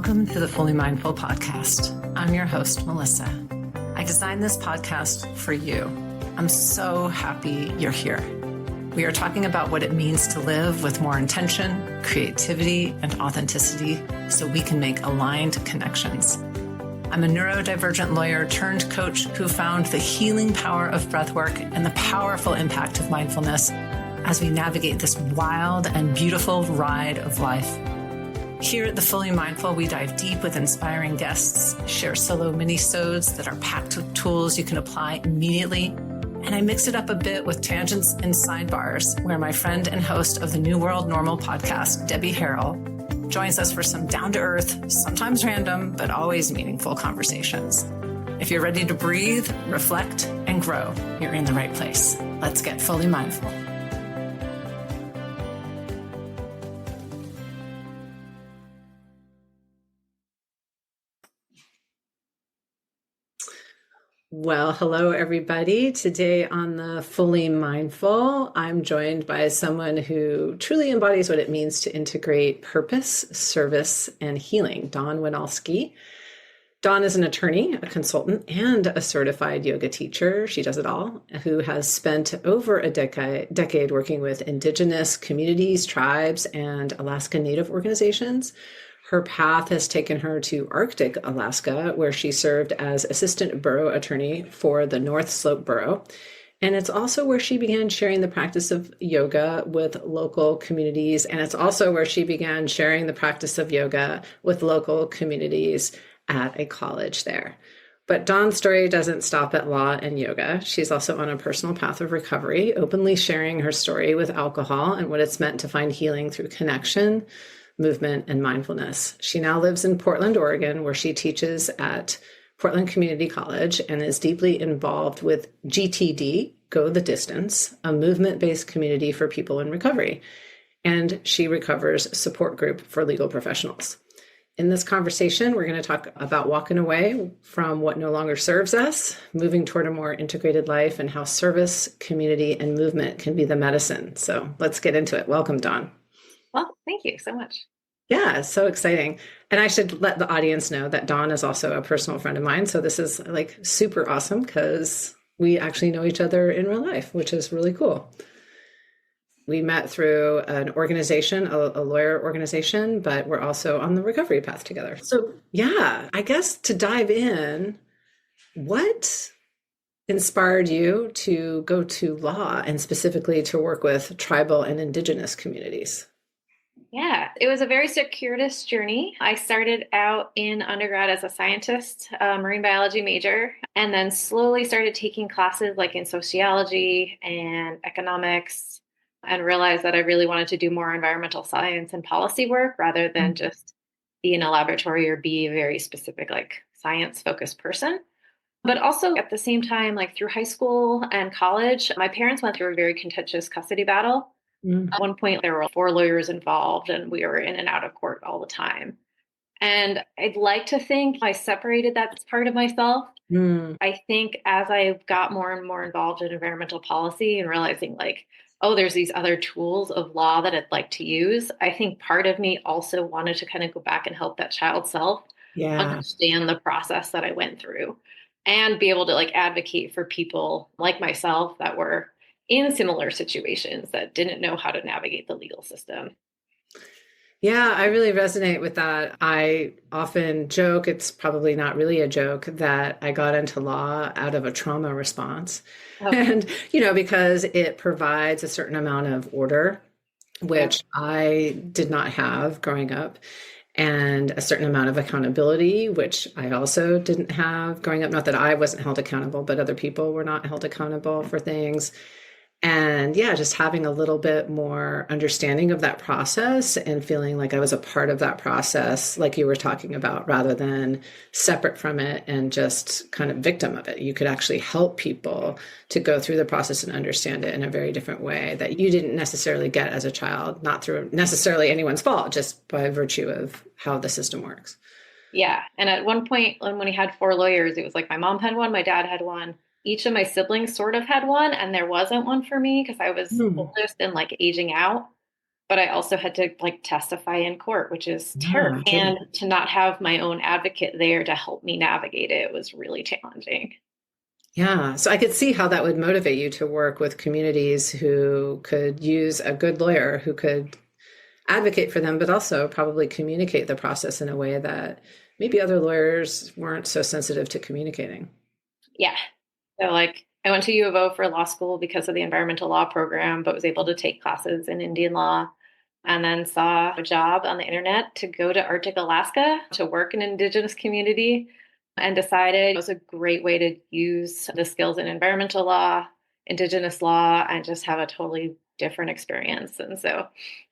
Welcome to the Fully Mindful podcast. I'm your host, Melissa. I designed this podcast for you. I'm so happy you're here. We are talking about what it means to live with more intention, creativity, and authenticity so we can make aligned connections. I'm a neurodivergent lawyer turned coach who found the healing power of breathwork and the powerful impact of mindfulness as we navigate this wild and beautiful ride of life. Here at The Fully Mindful, we dive deep with inspiring guests, share solo mini-sodes that are packed with tools you can apply immediately, and I mix it up a bit with tangents and sidebars, where my friend and host of the New World Normal podcast, Debbie Harrell, joins us for some down-to-earth, sometimes random, but always meaningful conversations. If you're ready to breathe, reflect, and grow, you're in the right place. Let's get fully mindful. Well, hello, everybody. Today on the Fully Mindful, I'm joined by someone who truly embodies what it means to integrate purpose, service, and healing, Dawn Winalski. Dawn is an attorney, a consultant, and a certified yoga teacher. She does it all, who has spent over a decade working with Indigenous communities, tribes, and Alaska Native organizations. Her path has taken her to Arctic Alaska, where she served as assistant borough attorney for the North Slope Borough. And it's also where she began sharing the practice of yoga with local communities. And it's also where she began sharing the practice of yoga with local communities at a college there. But Dawn's story doesn't stop at law and yoga. She's also on a personal path of recovery, openly sharing her story with alcohol and what it's meant to find healing through connection, movement, and mindfulness. She now lives in Portland, Oregon, where she teaches at Portland Community College and is deeply involved with GTD, Go the Distance, a movement-based community for people in recovery. And she recovers support group for legal professionals. In this conversation, we're going to talk about walking away from what no longer serves us, moving toward a more integrated life, and how service, community, and movement can be the medicine. So let's get into it. Welcome, Dawn. Well, thank you so much. Yeah, so exciting. And I should let the audience know that Dawn is also a personal friend of mine. So this is like super awesome because we actually know each other in real life, which is really cool. We met through an organization, a lawyer organization, but we're also on the recovery path together. So yeah, I guess to dive in, what inspired you to go to law and specifically to work with tribal and Indigenous communities? Yeah, it was a very circuitous journey. I started out in undergrad as a scientist, a marine biology major, and then slowly started taking classes like in sociology and economics, and realized that I really wanted to do more environmental science and policy work rather than just be in a laboratory or be a very specific like science-focused person. But also at the same time, like through high school and college, my parents went through a very contentious custody battle. At one point, there were 4 lawyers involved, and we were in and out of court all the time. And I'd like to think I separated that part of myself. I think as I got more and more involved in environmental policy and realizing like, oh, there's these other tools of law that I'd like to use, I think part of me also wanted to kind of go back and help that child self understand the process that I went through and be able to like advocate for people like myself that were in similar situations that didn't know how to navigate the legal system. Yeah, I really resonate with that. I often joke, it's probably not really a joke, that I got into law out of a trauma response. And, because it provides a certain amount of order, which I did not have growing up, and a certain amount of accountability, which I also didn't have growing up. Not that I wasn't held accountable, but other people were not held accountable for things. And yeah, just having a little bit more understanding of that process and feeling like I was a part of that process, like you were talking about, rather than separate from it and just kind of victim of it. You could actually help people to go through the process and understand it in a very different way that you didn't necessarily get as a child, not through necessarily anyone's fault, just by virtue of how the system works. Yeah. And at one point when we had 4 lawyers, it was like my mom had one, my dad had one. Each of my siblings sort of had one, and there wasn't one for me because I was oldest and like aging out. but I also had to like testify in court, which is Yeah, terrible. I'm And kidding. to not have my own advocate there to help me navigate it was really challenging. Yeah, so I could see how that would motivate you to work with communities who could use a good lawyer who could advocate for them, but also probably communicate the process in a way that maybe other lawyers weren't so sensitive to communicating. Yeah. So like I went to U of O for law school because of the environmental law program, but was able to take classes in Indian law and then saw a job on the internet to go to Arctic Alaska to work in an Indigenous community and decided it was a great way to use the skills in environmental law, Indigenous law, and just have a totally different experience. And so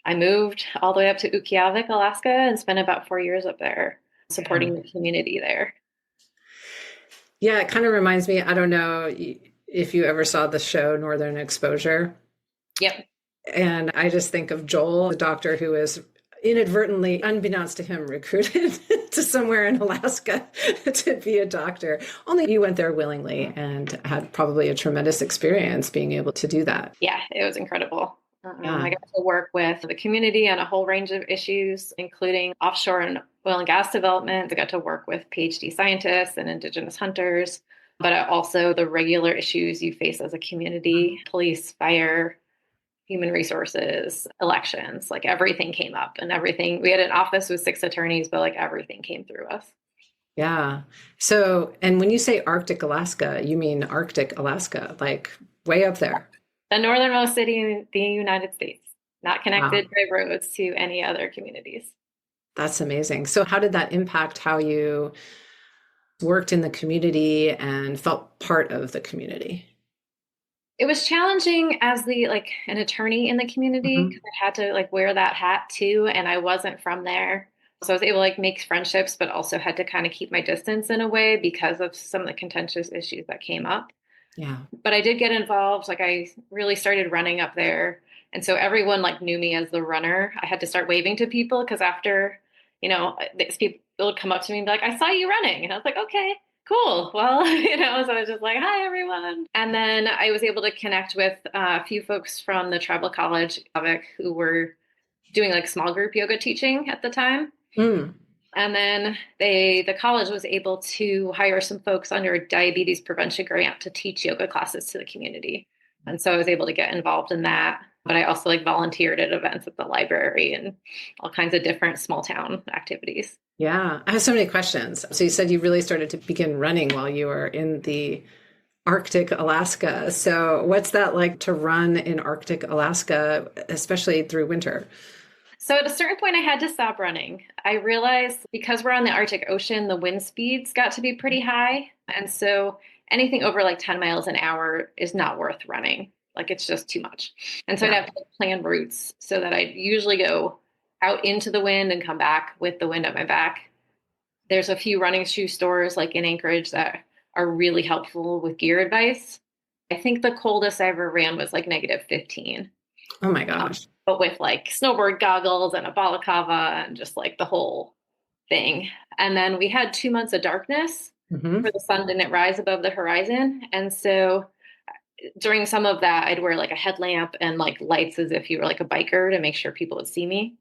I moved all the way up to Ukqiavik, Alaska, and spent about 4 years up there Yeah. supporting the community there. Yeah, it kind of reminds me, I don't know if you ever saw the show Northern Exposure. Yep. And I just think of Joel, the doctor who is inadvertently, unbeknownst to him, recruited to somewhere in Alaska to be a doctor. Only you went there willingly and had probably a tremendous experience being able to do that. Yeah, it was incredible. I Yeah. got to work with the community on a whole range of issues, including offshore and oil and gas development. I got to work with PhD scientists and Indigenous hunters, but also the regular issues you face as a community, police, fire, human resources, elections, like everything came up and everything. We had an office with 6 attorneys, but like everything came through us. Yeah. So, and when you say Arctic Alaska, you mean Arctic Alaska, like way up there. The northernmost city in the United States, not Wow. connected by roads to any other communities. That's amazing. So, how did that impact how you worked in the community and felt part of the community? It was challenging as the like an attorney in the community Mhm. because I had to like wear that hat too, and I wasn't from there. So I was able to like make friendships, but also had to kind of keep my distance in a way because of some of the contentious issues that came up. Yeah. But I did get involved. Like I really started running up there. And so everyone like knew me as the runner. I had to start waving to people because after, these people would come up to me and be like, I saw you running. And I was like, okay, cool. Well, so I was just like, hi, everyone. And then I was able to connect with a few folks from the tribal college who were doing like small group yoga teaching at the time. Mm. And then the college was able to hire some folks under a diabetes prevention grant to teach yoga classes to the community. And so I was able to get involved in that. But I also like volunteered at events at the library and all kinds of different small town activities. Yeah. I have so many questions. So, you said you really started to begin running while you were in the Arctic Alaska. So, what's that like to run in Arctic Alaska, especially through winter? So at a certain point, I had to stop running. I realized because we're on the Arctic Ocean, the wind speeds got to be pretty high. And so anything over like 10 miles an hour is not worth running. Like it's just too much. And so I'd Yeah. have to plan routes so that I'd usually go out into the wind and come back with the wind at my back. There's a few running shoe stores like in Anchorage that are really helpful with gear advice. I think the coldest I ever ran was like negative 15, Oh my gosh. but with like snowboard goggles and a balaclava and just like the whole thing. And then we had 2 months of darkness Hmm. where the sun didn't rise above the horizon. And so during some of that, I'd wear like a headlamp and like lights as if you were like a biker to make sure people would see me.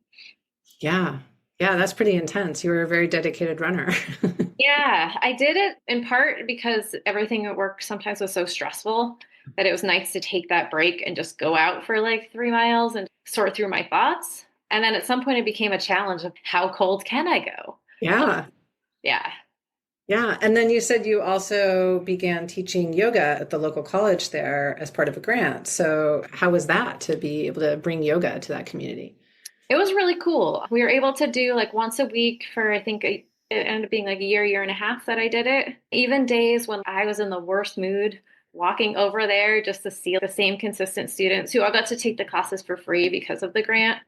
Yeah. Yeah. That's pretty intense. You were a very dedicated runner. Yeah, I did it in part because everything at work sometimes was so stressful that it was nice to take that break and just go out for like 3 miles and sort through my thoughts. And then at some point, it became a challenge of how cold can I go? Yeah. Yeah. Yeah. And then you said you also began teaching yoga at the local college there as part of a grant. So, how was that to be able to bring yoga to that community? It was really cool. We were able to do like once a week for, I think, it ended up being like a year and a half that I did it. Even days when I was in the worst mood, walking over there just to see the same consistent students who I got to take the classes for free because of the grant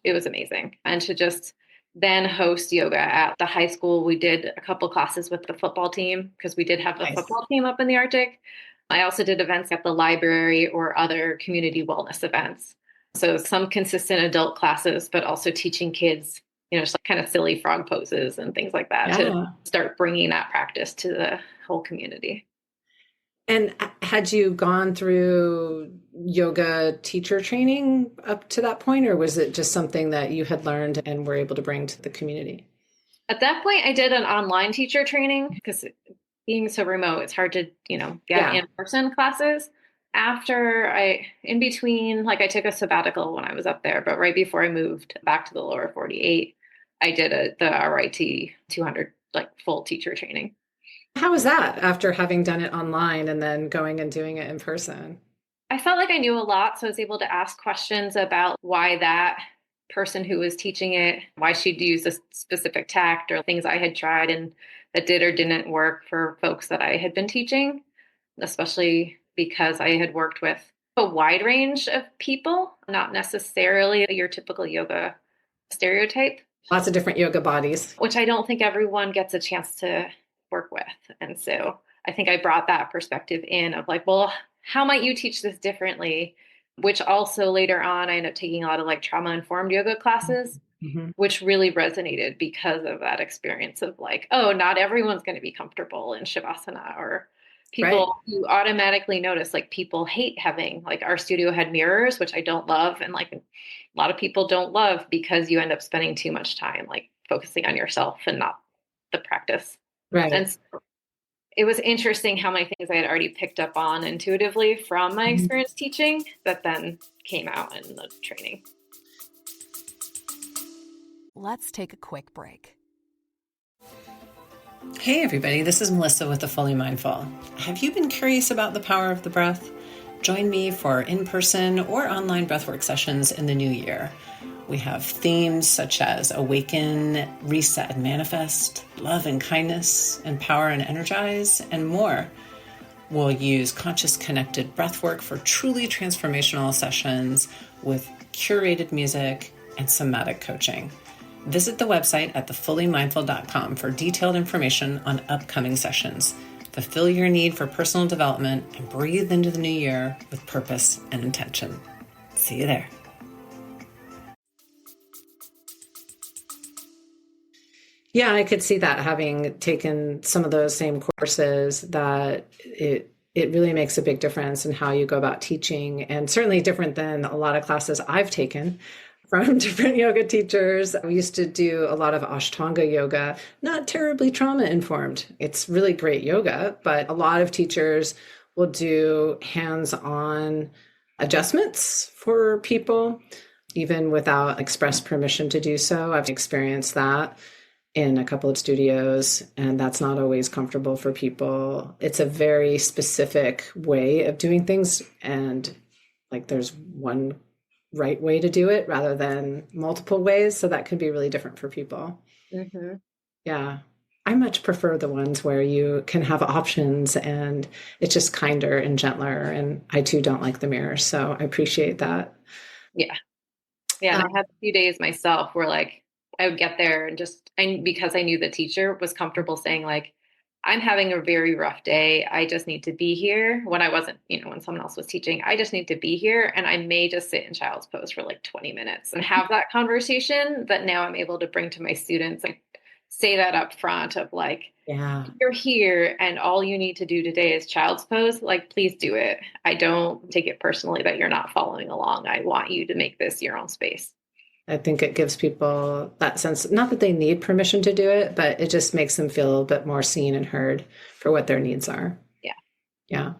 it was amazing. And to just then host yoga at the high school. We did a couple classes with the football team because we did have the Nice. football team up in the Arctic. I also did events at the library or other community wellness events. So some consistent adult classes, but also teaching kids, just like kind of silly frog poses and things like that to Yeah. start bringing that practice to the whole community. And had you gone through yoga teacher training up to that point, or was it just something that you had learned and were able to bring to the community? At that point, I did an online teacher training because being so remote, it's hard to, get Yeah. in-person classes. In between, like I took a sabbatical when I was up there, but right before I moved back to the lower 48, I did the RIT 200, like full teacher training. How was that after having done it online and then going and doing it in person? I felt like I knew a lot, so I was able to ask questions about why that person who was teaching it, why she'd use a specific tact or things I had tried and that did or didn't work for folks that I had been teaching, especially because I had worked with a wide range of people, not necessarily your typical yoga stereotype, Lots of different yoga bodies. which I don't think everyone gets a chance to work with. And so I think I brought that perspective in of like, well, how might you teach this differently? Which also later on, I ended up taking a lot of like trauma informed yoga classes, Mhm. which really resonated because of that experience of like, oh, not everyone's going to be comfortable in Shavasana, or Right. people you automatically notice like people hate having like our studio had mirrors, which I don't love. And like a lot of people don't love because you end up spending too much time like focusing on yourself and not the practice. And Right. so it was interesting how many things I had already picked up on intuitively from my Mhm. experience teaching that then came out in the training. Let's take a quick break. Hey, everybody, this is Melissa with the Fully Mindful. Have you been curious about the power of the breath? Join me for in-person or online breathwork sessions in the new year. We have themes such as awaken, reset and manifest, love and kindness, empower and energize, and more. We'll use conscious connected breathwork for truly transformational sessions with curated music and somatic coaching. Visit the website at thefullymindful.com for detailed information on upcoming sessions. Fulfill your need for personal development and breathe into the new year with purpose and intention. See you there. Yeah, I could see that, having taken some of those same courses, that it really makes a big difference in how you go about teaching, and certainly different than a lot of classes I've taken from different yoga teachers. We used to do a lot of Ashtanga yoga, not terribly trauma informed. It's really great yoga, but a lot of teachers will do hands-on adjustments for people, even without express permission to do so. I've experienced that in a couple of studios, and that's not always comfortable for people. It's a very specific way of doing things, and like there's one right way to do it rather than multiple ways, so that can be really different for people. Mm-hmm. Yeah, I much prefer the ones where you can have options and it's just kinder and gentler, and I too don't like the mirror, so I appreciate that. Yeah. Yeah. And I had a few days myself where like I would get there and because I knew the teacher was comfortable saying like, I'm having a very rough day. I just need to be here when I wasn't, when someone else was teaching, I just need to be here. And I may just sit in child's pose for like 20 minutes and have that conversation that now I'm able to bring to my students and say that up front of like, Yeah, you're here and all you need to do today is child's pose. Like, please do it. I don't take it personally that you're not following along. I want you to make this your own space. I think it gives people that sense, not that they need permission to do it, but it just makes them feel a bit more seen and heard for what their needs are. Yeah. Yeah.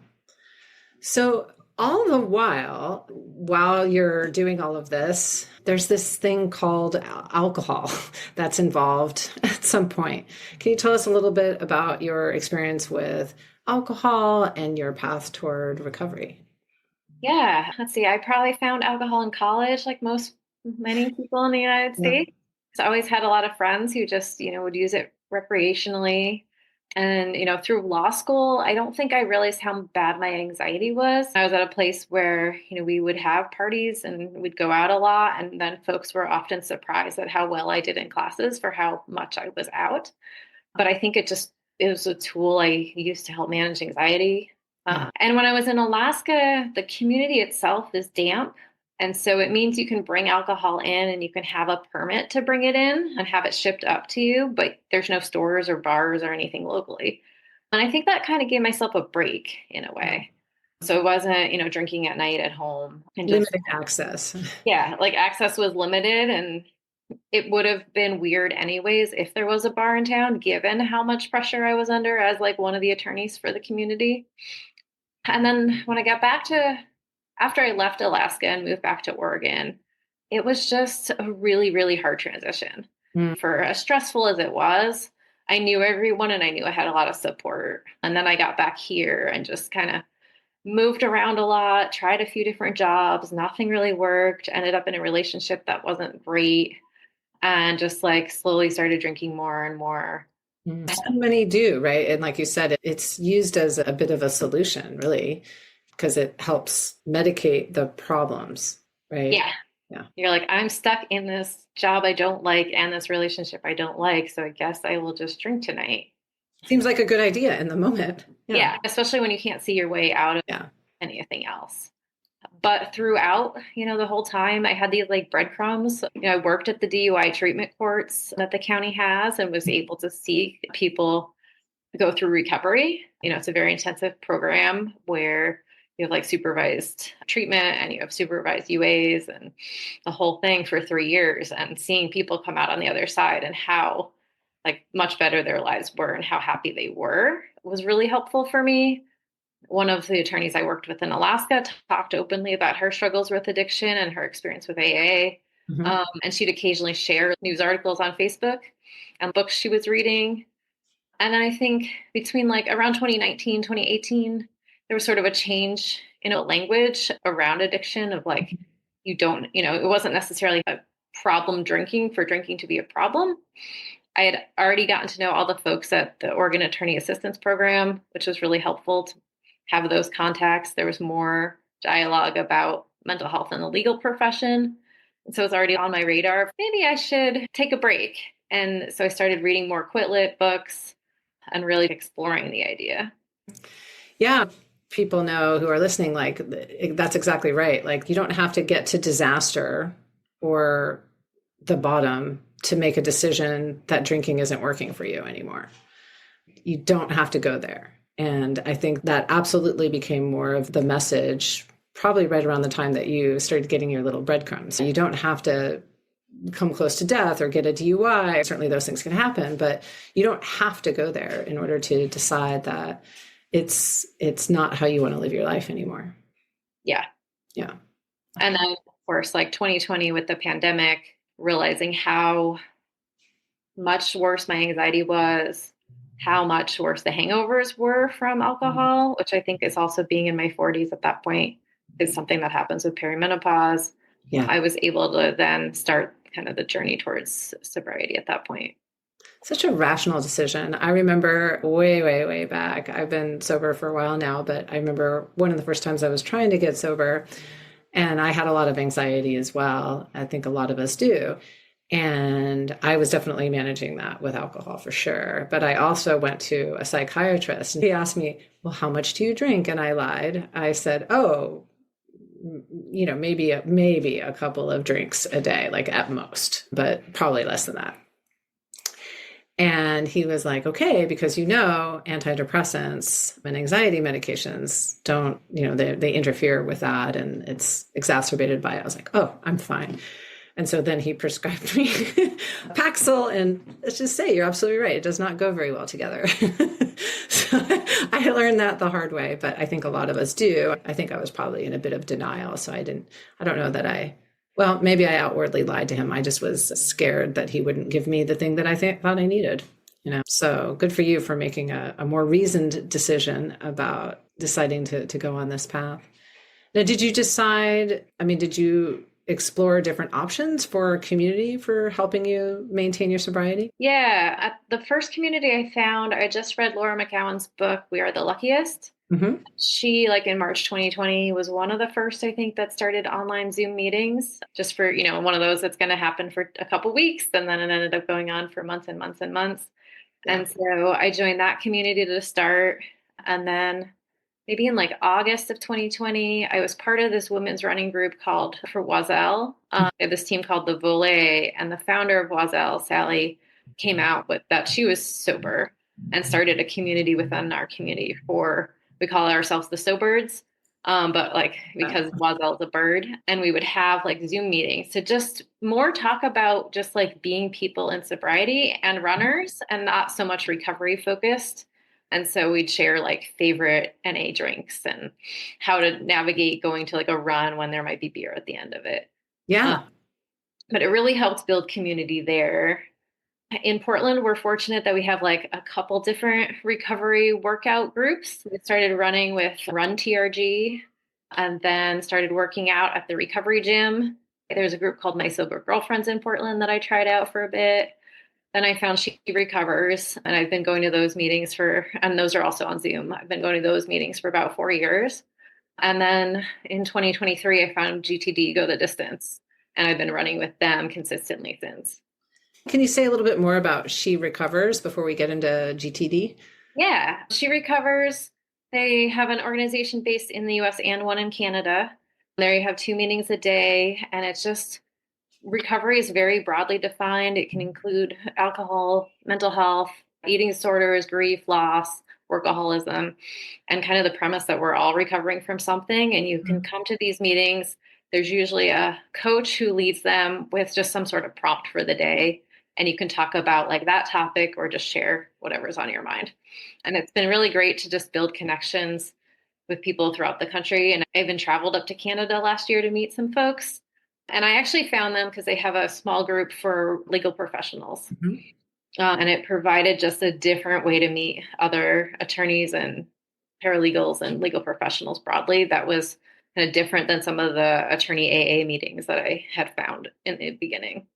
So all the while you're doing all of this, there's this thing called alcohol that's involved at some point. Can you tell us a little bit about your experience with alcohol and your path toward recovery? Yeah. Let's see. I probably found alcohol in college, like many people in the United Yeah. States. So I always had a lot of friends who just, would use it recreationally. And, through law school, I don't think I realized how bad my anxiety was. I was at a place where, we would have parties and we'd go out a lot. And then folks were often surprised at how well I did in classes for how much I was out. But I think it was a tool I used to help manage anxiety. Yeah. And when I was in Alaska, the community itself is damp. And so it means you can bring alcohol in and you can have a permit to bring it in and have it shipped up to you, but there's no stores or bars or anything locally. And I think that kind of gave myself a break in a way. So it wasn't, drinking at night at home and just, Limited access. yeah, like access was limited, and it would have been weird anyways if there was a bar in town, given how much pressure I was under as like one of the attorneys for the community. And then when I got back to, after I left Alaska and moved back to Oregon, it was just a really, really hard transition. For as stressful as it was, I knew everyone and I knew I had a lot of support. And then I got back here and just kind of moved around a lot, tried a few different jobs, nothing really worked, ended up in a relationship that wasn't great, and just like slowly started drinking more and more. So many do, right? And like you said, it's used as a bit of a solution, really, because it helps medicate the problems, right? Yeah. Yeah. You're like, I'm stuck in this job I don't like and this relationship I don't like. So I guess I will just drink tonight. Seems like a good idea in the moment. Yeah. Especially when you can't see your way out of anything else. But throughout, the whole time I had these like breadcrumbs. I worked at the DUI treatment courts that the county has and was able to see people go through recovery. It's a very intensive program where you have like supervised treatment and you have supervised UAs and the whole thing for 3 years, and seeing people come out on the other side and how like much better their lives were and how happy they were was really helpful for me. One of the attorneys I worked with in Alaska talked openly about her struggles with addiction and her experience with AA. And she'd occasionally share news articles on Facebook and books she was reading. And then I think between like around 2019, 2018, there was sort of a change in language around addiction of like, you don't, it wasn't necessarily a problem drinking for drinking to be a problem. I had already gotten to know all the folks at the Oregon Attorney Assistance Program, which was really helpful to have those contacts. There was more dialogue about mental health in the legal profession. And so it was already on my radar. Maybe I should take a break. And so I started reading more quit lit books and really exploring the idea. Yeah. People know who are listening, like that's exactly right. Like you don't have to get to disaster or the bottom to make a decision that drinking isn't working for you anymore. You don't have to go there. And I think that absolutely became more of the message probably right around the time that you started getting your little breadcrumbs. You don't have to come close to death or get a DUI. Certainly those things can happen, but you don't have to go there in order to decide that it's not how you want to live your life anymore. Yeah. Yeah. And then of course, like 2020 with the pandemic, realizing how much worse my anxiety was, how much worse the hangovers were from alcohol, which I think is also being in my 40s at that point is something that happens with perimenopause. Yeah. I was able to then start kind of the journey towards sobriety at that point. Such a rational decision. I remember way, way, way back. I've been sober for a while now, but I remember one of the first times I was trying to get sober, and I had a lot of anxiety as well. I think a lot of us do. And I was definitely managing that with alcohol for sure. But I also went to a psychiatrist, and he asked me, well, how much do you drink? And I lied. I said, oh, maybe a couple of drinks a day, like at most, but probably less than that. And he was like, okay, because antidepressants and anxiety medications don't, they interfere with that and it's exacerbated by it. I was like, oh, I'm fine. And so then he prescribed me Paxil, and let's just say you're absolutely right. It does not go very well together. So I learned that the hard way, but I think a lot of us do. I think I was probably in a bit of denial. So I don't know that well, maybe I outwardly lied to him. I just was scared that he wouldn't give me the thing that I thought I needed, So good for you for making a more reasoned decision about deciding to go on this path. Now, did you explore different options for community for helping you maintain your sobriety? Yeah. The first community I found, I just read Laura McGowan's book, We Are the Luckiest. Mm-hmm. She, like in March 2020, was one of the first, I think, that started online Zoom meetings just for, one of those that's going to happen for a couple weeks. And then it ended up going on for months and months and months. Yeah. And so I joined that community to start. And then maybe in like August of 2020, I was part of this women's running group called for Oiselle. This team called the Volet, and the founder of Oiselle, Sally, came out with that she was sober. and started a community within our community we call ourselves the Sobirds. But like, because Wazel's a bird, and we would have like Zoom meetings to just more talk about just like being people in sobriety and runners and not so much recovery focused. And so we'd share like favorite NA drinks and how to navigate going to like a run when there might be beer at the end of it. Yeah. But it really helped build community there. In Portland, we're fortunate that we have like a couple different recovery workout groups. We started running with Run TRG and then started working out at the recovery gym. There's a group called My Sober Girlfriends in Portland that I tried out for a bit. Then I found She Recovers, and I've been going to those meetings and those are also on Zoom. I've been going to those meetings for about 4 years. And then in 2023, I found GTD Go the Distance, and I've been running with them consistently since. Can you say a little bit more about She Recovers before we get into GTD? Yeah, She Recovers. They have an organization based in the US and one in Canada. There you have 2 meetings a day, and it's just recovery is very broadly defined. It can include alcohol, mental health, eating disorders, grief, loss, workaholism, and kind of the premise that we're all recovering from something. And you can come to these meetings. There's usually a coach who leads them with just some sort of prompt for the day. And you can talk about like that topic or just share whatever's on your mind. And it's been really great to just build connections with people throughout the country. And I even traveled up to Canada last year to meet some folks. And I actually found them because they have a small group for legal professionals. Mm-hmm. And it provided just a different way to meet other attorneys and paralegals and legal professionals broadly. That was kind of different than some of the attorney AA meetings that I had found in the beginning.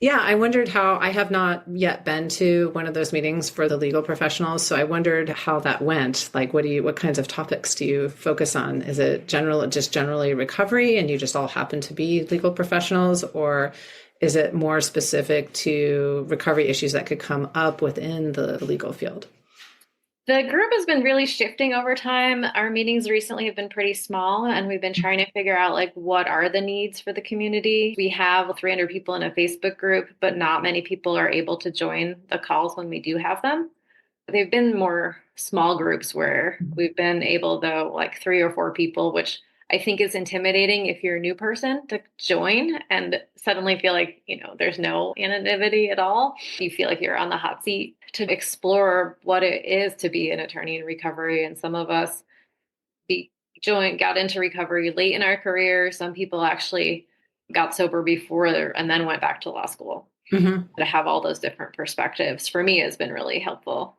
Yeah, I wondered how I have not yet been to one of those meetings for the legal professionals. So I wondered how that went. Like, what kinds of topics do you focus on? Is it generally recovery and you just all happen to be legal professionals, or is it more specific to recovery issues that could come up within the legal field? The group has been really shifting over time. Our meetings recently have been pretty small, and we've been trying to figure out like what are the needs for the community. We have 300 people in a Facebook group, but not many people are able to join the calls when we do have them. They've been more small groups where we've been able, though, like 3 or 4 people, which I think is intimidating if you're a new person to join and suddenly feel like, there's no anonymity at all. You feel like you're on the hot seat to explore what it is to be an attorney in recovery. And some of us got into recovery late in our career. Some people actually got sober before and then went back to law school. Mm-hmm. To have all those different perspectives for me has been really helpful.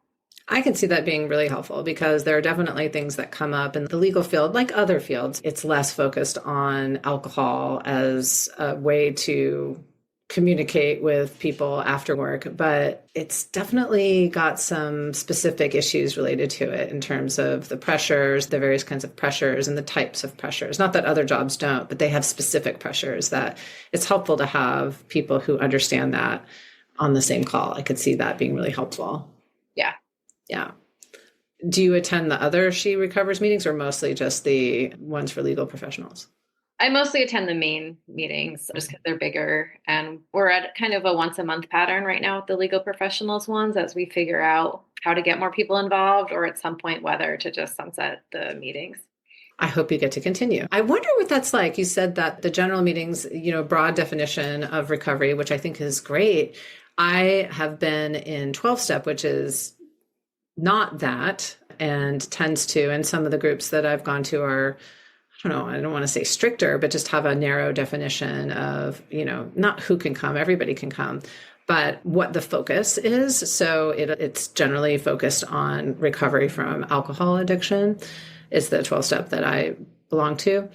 I can see that being really helpful because there are definitely things that come up in the legal field, like other fields. It's less focused on alcohol as a way to communicate with people after work, but it's definitely got some specific issues related to it in terms of the pressures, the various kinds of pressures and the types of pressures. Not that other jobs don't, but they have specific pressures that it's helpful to have people who understand that on the same call. I could see that being really helpful. Yeah. Yeah. Do you attend the other She Recovers meetings or mostly just the ones for legal professionals? I mostly attend the main meetings just because they're bigger, and we're at kind of a once a month pattern right now with the legal professionals ones as we figure out how to get more people involved or at some point whether to just sunset the meetings. I hope you get to continue. I wonder what that's like. You said that the general meetings, broad definition of recovery, which I think is great. I have been in 12-step, which is not that, and tends to, and some of the groups that I've gone to are, I don't want to say stricter, but just have a narrow definition of, not who can come, everybody can come, but what the focus is. So it's generally focused on recovery from alcohol addiction. It's the 12-step that I belong to.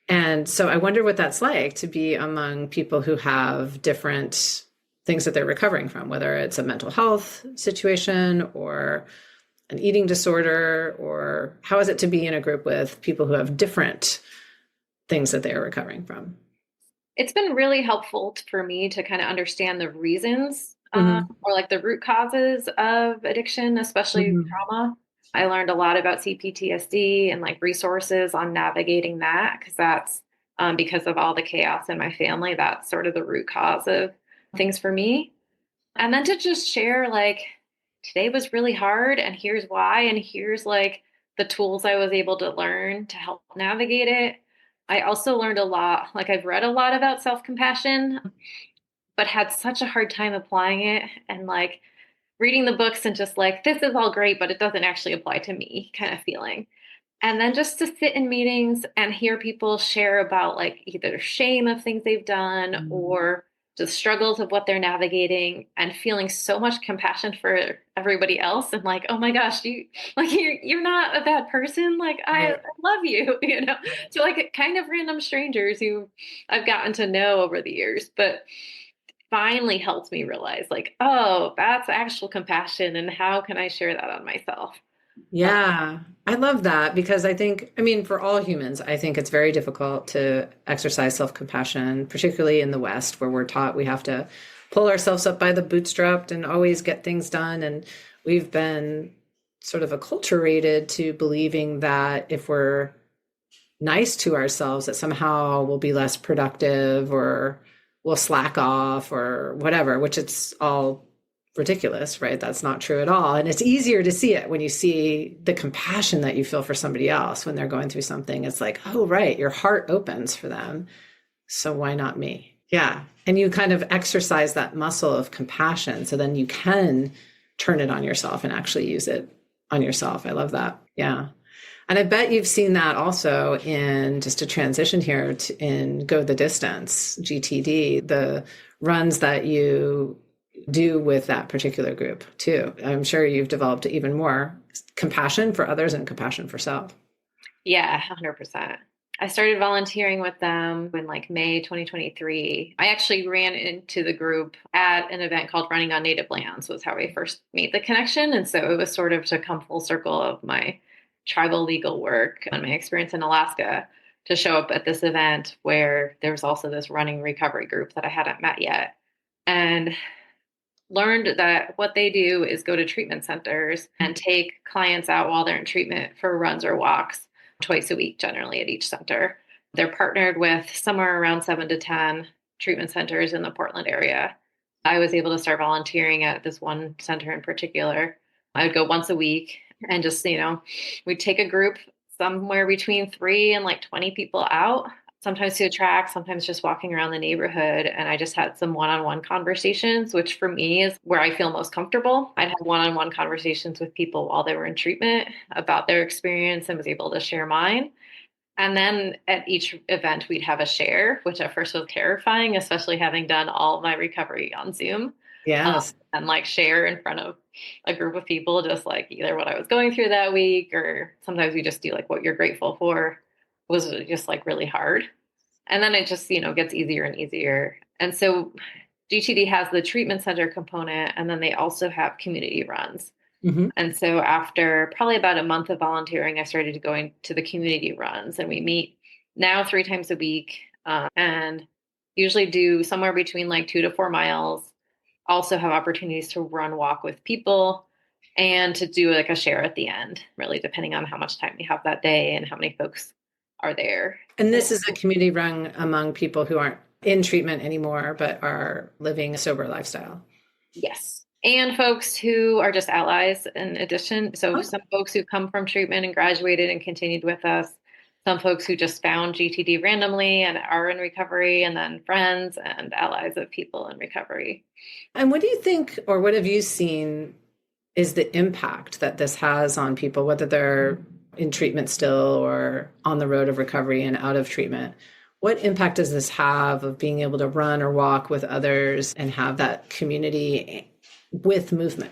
And so I wonder what that's like to be among people who have different things that they're recovering from, whether it's a mental health situation or an eating disorder, or how is it to be in a group with people who have different things that they are recovering from? It's been really helpful for me to kind of understand the reasons or like the root causes of addiction, especially trauma. I learned a lot about CPTSD and like resources on navigating that because that's because of all the chaos in my family. That's sort of the root cause of things for me. And then to just share like today was really hard and here's why. And here's like the tools I was able to learn to help navigate it. I also learned a lot. Like I've read a lot about self-compassion, but had such a hard time applying it and like reading the books and just like, this is all great, but it doesn't actually apply to me kind of feeling. And then just to sit in meetings and hear people share about like either shame of things they've done or the struggles of what they're navigating and feeling so much compassion for everybody else and like, oh my gosh, you're not a bad person. Like I love you, you know. So like kind of random strangers who I've gotten to know over the years, but finally helped me realize like, oh, that's actual compassion and how can I share that on myself? Yeah, I love that because I think, I mean, for all humans, I think it's very difficult to exercise self-compassion, particularly in the West, where we're taught we have to pull ourselves up by the bootstrapped and always get things done. And we've been sort of acculturated to believing that if we're nice to ourselves, that somehow we'll be less productive or we'll slack off or whatever, which it's all ridiculous, right? That's not true at all. And it's easier to see it when you see the compassion that you feel for somebody else when they're going through something. It's like, oh, right, your heart opens for them. So why not me? Yeah. And you kind of exercise that muscle of compassion. So then you can turn it on yourself and actually use it on yourself. I love that. Yeah. And I bet you've seen that also in just a transition here in Go the Distance, GTD, the runs that you do with that particular group too. I'm sure you've developed even more compassion for others and compassion for self. Yeah, 100%. I started volunteering with them in like May 2023. I actually ran into the group at an event called Running on Native Lands was how I first made the connection. And so it was sort of to come full circle of my tribal legal work and my experience in Alaska to show up at this event where there was also this running recovery group that I hadn't met yet. And learned that what they do is go to treatment centers and take clients out while they're in treatment for runs or walks twice a week, generally at each center. They're partnered with somewhere around 7 to 10 treatment centers in the Portland area. I was able to start volunteering at this one center in particular. I would go once a week and just, we'd take a group somewhere between 3 and like 20 people out, sometimes to a track, sometimes just walking around the neighborhood. And I just had some one-on-one conversations, which for me is where I feel most comfortable. I'd have one-on-one conversations with people while they were in treatment about their experience and was able to share mine. And then at each event, we'd have a share, which at first was terrifying, especially having done all my recovery on Zoom. Yes. And like share in front of a group of people, just like either what I was going through that week, or sometimes we just do like what you're grateful for was just like really hard. And then it just, gets easier and easier. And so GTD has the treatment center component, and then they also have community runs. Mm-hmm. And so after probably about a month of volunteering, I started going to the community runs, and we meet now 3 times a week and usually do somewhere between like 2 to 4 miles. Also have opportunities to walk with people and to do like a share at the end, really depending on how much time we have that day and how many folks are there. And this is a community run among people who aren't in treatment anymore, but are living a sober lifestyle. Yes. And folks who are just allies in addition. So some folks who come from treatment and graduated and continued with us, some folks who just found GTD randomly and are in recovery, and then friends and allies of people in recovery. And what do you think, or what have you seen is the impact that this has on people, whether they're in treatment still or on the road of recovery and out of treatment? What impact does this have of being able to run or walk with others and have that community with movement?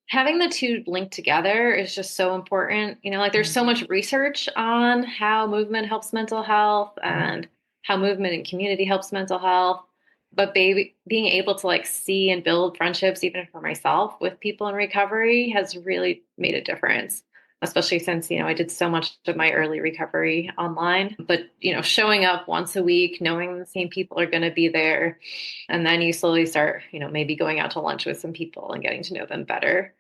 Having the two linked together is just so important. There's so much research on how movement helps mental health and how movement and community helps mental health. But being able to like see and build friendships, even for myself, with people in recovery has really made a difference, especially since, I did so much of my early recovery online. But, showing up once a week, knowing the same people are going to be there. And then you slowly start, maybe going out to lunch with some people and getting to know them better.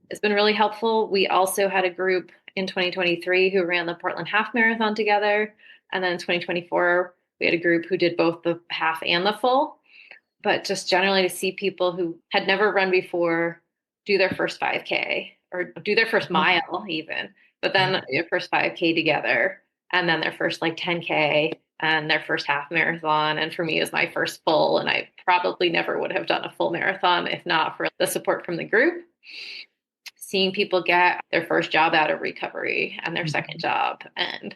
It's been really helpful. We also had a group in 2023 who ran the Portland Half Marathon together. And then in 2024, we had a group who did both the half and the full. But just generally to see people who had never run before do their first 5K or do their first mile even, but then their first 5K together and then their first like 10K and their first half marathon. And for me, it was my first full, and I probably never would have done a full marathon if not for the support from the group. Seeing people get their first job out of recovery and their second job, and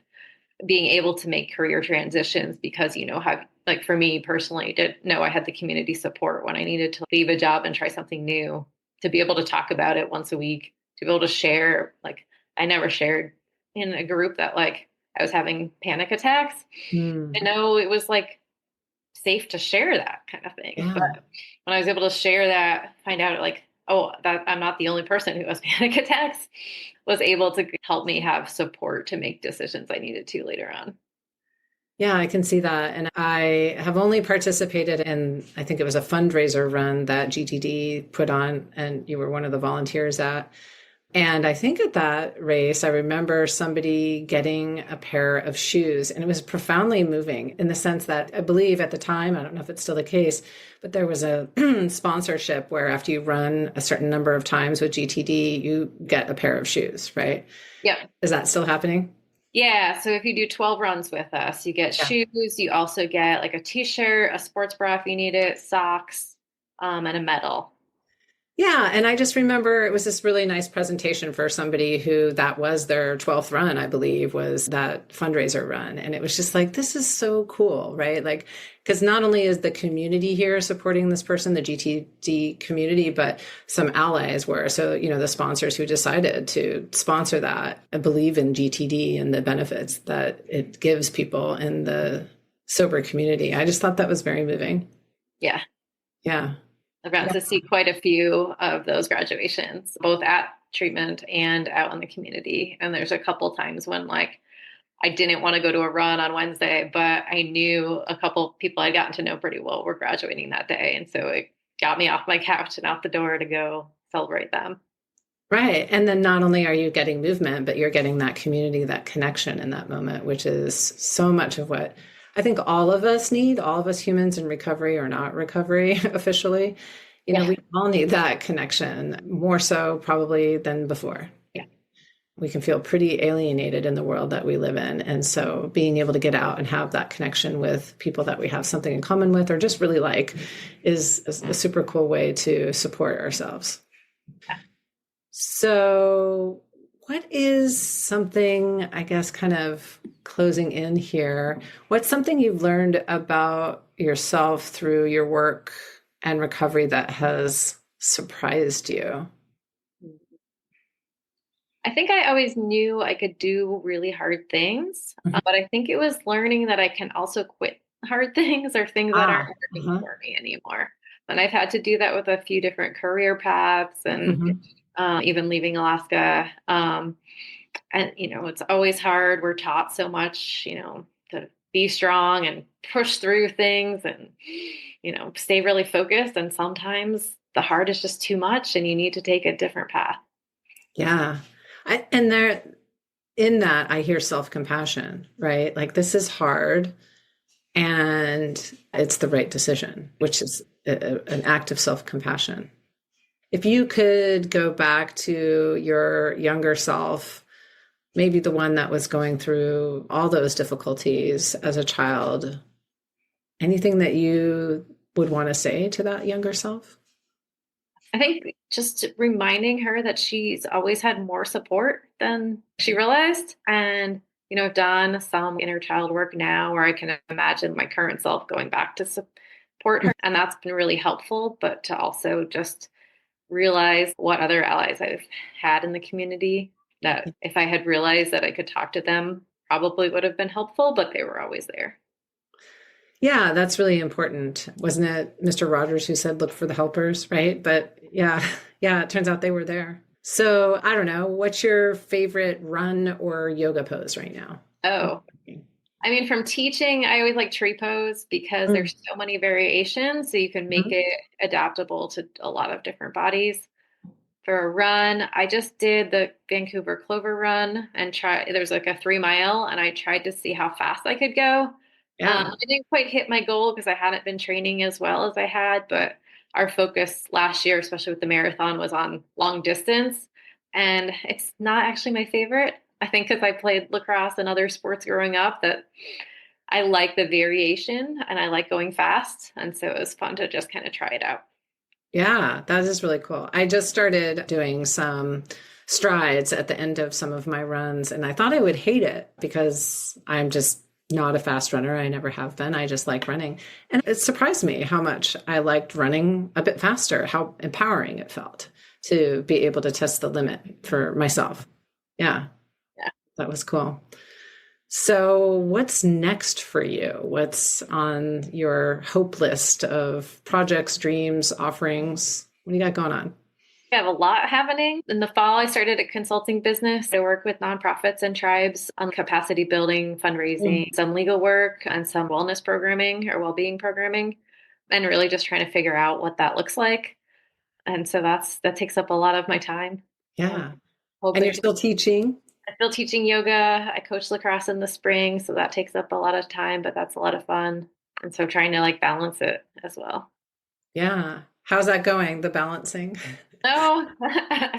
being able to make career transitions because, how, like for me personally, didn't know I had the community support when I needed to leave a job and try something new, to be able to talk about it once a week, to be able to share. Like I never shared in a group that like I was having panic attacks. I know it was like safe to share that kind of thing. Yeah. But when I was able to share that, find out like, oh, that I'm not the only person who has panic attacks, was able to help me have support to make decisions I needed to later on. Yeah, I can see that. And I have only participated in, I think it was a fundraiser run that GTD put on, and you were one of the volunteers at. And I think at that race, I remember somebody getting a pair of shoes, and it was profoundly moving in the sense that I believe at the time, I don't know if it's still the case, but there was a sponsorship where after you run a certain number of times with GTD, you get a pair of shoes, right? Yep. Is that still happening? Yeah. So if you do 12 runs with us, you get shoes. You also get like a t-shirt, a sports bra if you need it, socks, and a medal. Yeah. And I just remember it was this really nice presentation for somebody who that was their 12th run, I believe, was that fundraiser run. And it was just like, this is so cool, right? Like, because not only is the community here supporting this person, the GTD community, but some allies were. So, the sponsors who decided to sponsor that believe in GTD and the benefits that it gives people in the sober community. I just thought that was very moving. Yeah. Yeah. I've gotten to see quite a few of those graduations, both at treatment and out in the community. And there's a couple times when like I didn't want to go to a run on Wednesday, but I knew a couple people I'd gotten to know pretty well were graduating that day. And so it got me off my couch and out the door to go celebrate them. Right. And then not only are you getting movement, but you're getting that community, that connection in that moment, which is so much of what I think all of us need, all of us humans in recovery or not recovery officially. We all need that connection more so probably than before. Yeah. We can feel pretty alienated in the world that we live in. And so being able to get out and have that connection with people that we have something in common with or just really like is a super cool way to support ourselves. Yeah. So what is something, I guess, kind of closing in here, what's something you've learned about yourself through your work and recovery that has surprised you? I think I always knew I could do really hard things, but I think it was learning that I can also quit hard things or things that aren't working for me anymore. And I've had to do that with a few different career paths and even leaving Alaska. And, it's always hard. We're taught so much, to be strong and push through things and, stay really focused. And sometimes the hard is just too much and you need to take a different path. Yeah. And there, in that, I hear self-compassion, right? Like this is hard and it's the right decision, which is an act of self-compassion. If you could go back to your younger self, maybe the one that was going through all those difficulties as a child, anything that you would want to say to that younger self? I think just reminding her that she's always had more support than she realized. And, I've done some inner child work now where I can imagine my current self going back to support her. And that's been really helpful, but to also just realize what other allies I've had in the community, that if I had realized that I could talk to them, probably would have been helpful, but they were always there. Yeah, that's really important. Wasn't it Mr. Rogers who said, look for the helpers, right? But yeah, it turns out they were there. So I don't know, what's your favorite run or yoga pose right now? Oh, I mean, from teaching, I always like tree pose because there's so many variations. So you can make it adaptable to a lot of different bodies. For a run, I just did the Vancouver Clover run and there's like a 3 mile and I tried to see how fast I could go. Yeah. I didn't quite hit my goal because I hadn't been training as well as I had, but our focus last year, especially with the marathon, was on long distance. And it's not actually my favorite. I think because I played lacrosse and other sports growing up, that I like the variation and I like going fast. And so it was fun to just kind of try it out. Yeah, that is really cool. I just started doing some strides at the end of some of my runs, and I thought I would hate it because I'm just not a fast runner. I never have been. I just like running. And it surprised me how much I liked running a bit faster, how empowering it felt to be able to test the limit for myself. Yeah, Yeah. that was cool. So, what's next for you? What's on your hope list of projects, dreams, offerings? What do you got going on? I have a lot happening. In the fall, I started a consulting business. I work with nonprofits and tribes on capacity building, fundraising, some legal work, and some wellness programming or well-being programming, and really just trying to figure out what that looks like. And so that takes up a lot of my time. Yeah. And Hoping you're still teaching? I'm still teaching yoga. I coach lacrosse in the spring, so that takes up a lot of time, but that's a lot of fun. And so trying to like balance it as well. Yeah. How's that going, the balancing? No,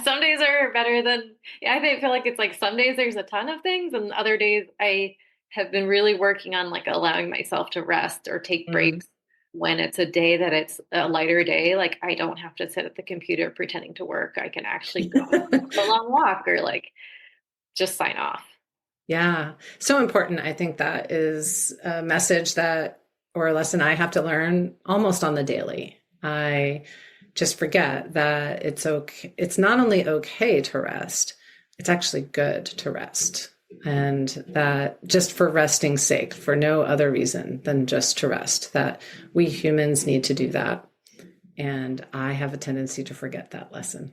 some days are better than, yeah, I feel like it's like some days there's a ton of things, and other days I have been really working on like allowing myself to rest or take breaks when it's a day that it's a lighter day. Like I don't have to sit at the computer pretending to work. I can actually go on a long walk or like just sign off. Yeah. So important. I think that is a message that, or a lesson I have to learn almost on the daily. I just forget that it's okay. It's not only okay to rest, it's actually good to rest. And that just for resting's sake, for no other reason than just to rest, that we humans need to do that. And I have a tendency to forget that lesson.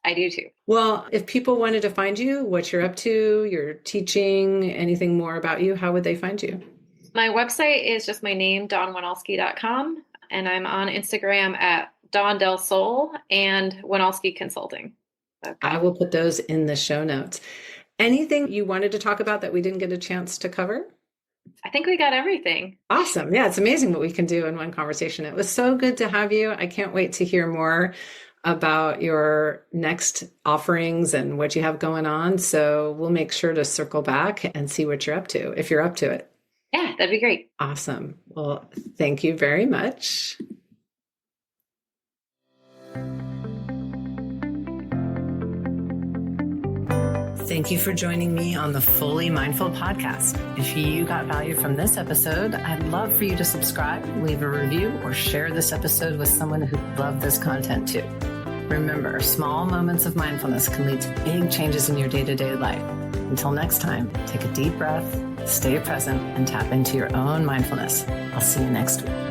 I do too. Well, if people wanted to find you, what you're up to, your teaching, anything more about you, how would they find you? My website is just my name, dawnwinalski.com. And I'm on Instagram at Dawn Del Sol and Winalski Consulting. Okay. I will put those in the show notes. Anything you wanted to talk about that we didn't get a chance to cover? I think we got everything. Awesome. Yeah, it's amazing what we can do in one conversation. It was so good to have you. I can't wait to hear more about your next offerings and what you have going on. So we'll make sure to circle back and see what you're up to, if you're up to it. Yeah, that'd be great. Awesome. Well, thank you very much. Thank you for joining me on the Fully Mindful podcast. If you got value from this episode, I'd love for you to subscribe, leave a review, or share this episode with someone who loved this content too. Remember, small moments of mindfulness can lead to big changes in your day-to-day life. Until next time, take a deep breath, stay present, and tap into your own mindfulness. I'll see you next week.